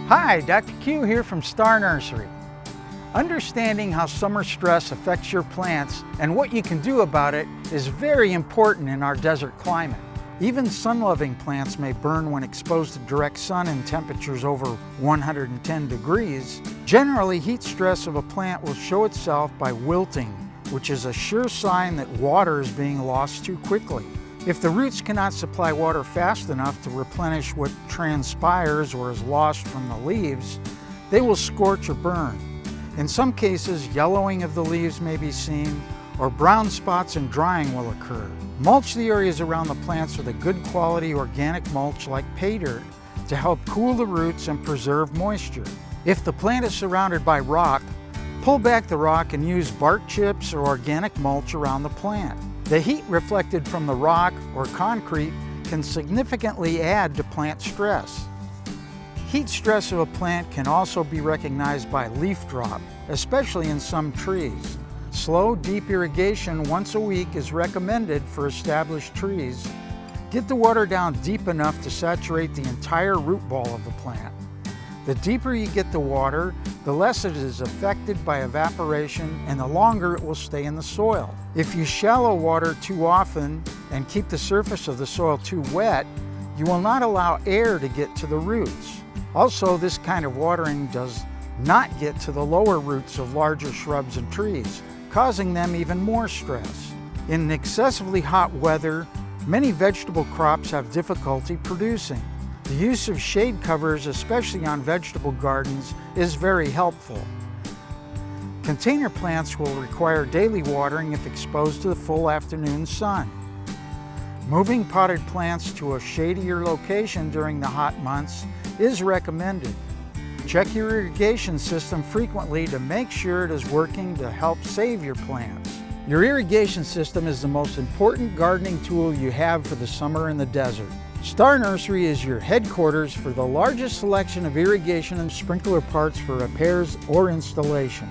Hi, Dr. Q here from Star Nursery. Understanding how summer stress affects your plants and what you can do about it is very important in our desert climate. Even sun-loving plants may burn when exposed to direct sun in temperatures over 110 degrees. Generally, heat stress of a plant will show itself by wilting, which is a sure sign that water is being lost too quickly. If the roots cannot supply water fast enough to replenish what transpires or is lost from the leaves, they will scorch or burn. In some cases, yellowing of the leaves may be seen, or brown spots and drying will occur. Mulch the areas around the plants with a good quality organic mulch like pay dirt to help cool the roots and preserve moisture. If the plant is surrounded by rock, pull back the rock and use bark chips or organic mulch around the plant. The heat reflected from the rock or concrete can significantly add to plant stress. Heat stress of a plant can also be recognized by leaf drop, especially in some trees. Slow, deep irrigation once a week is recommended for established trees. Get the water down deep enough to saturate the entire root ball of the plant. The deeper you get the water, the less it is affected by evaporation and the longer it will stay in the soil. If you shallow water too often and keep the surface of the soil too wet, you will not allow air to get to the roots. Also, this kind of watering does not get to the lower roots of larger shrubs and trees, causing them even more stress. In excessively hot weather, many vegetable crops have difficulty producing. The use of shade covers, especially on vegetable gardens, is very helpful. Container plants will require daily watering if exposed to the full afternoon sun. Moving potted plants to a shadier location during the hot months is recommended. Check your irrigation system frequently to make sure it is working to help save your plants. Your irrigation system is the most important gardening tool you have for the summer in the desert. Star Nursery is your headquarters for the largest selection of irrigation and sprinkler parts for repairs or installation.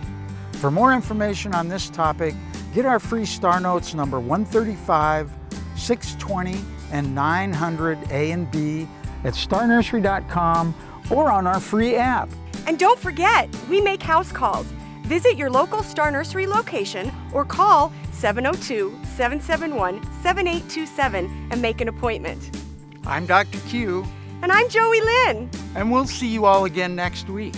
For more information on this topic, get our free Star Notes number 135, 620, and 900 A and B at starnursery.com or on our free app. And don't forget, we make house calls. Visit your local Star Nursery location or call 702-771-7827 and make an appointment. I'm Dr. Q. And I'm Joey Lynn. And we'll see you all again next week.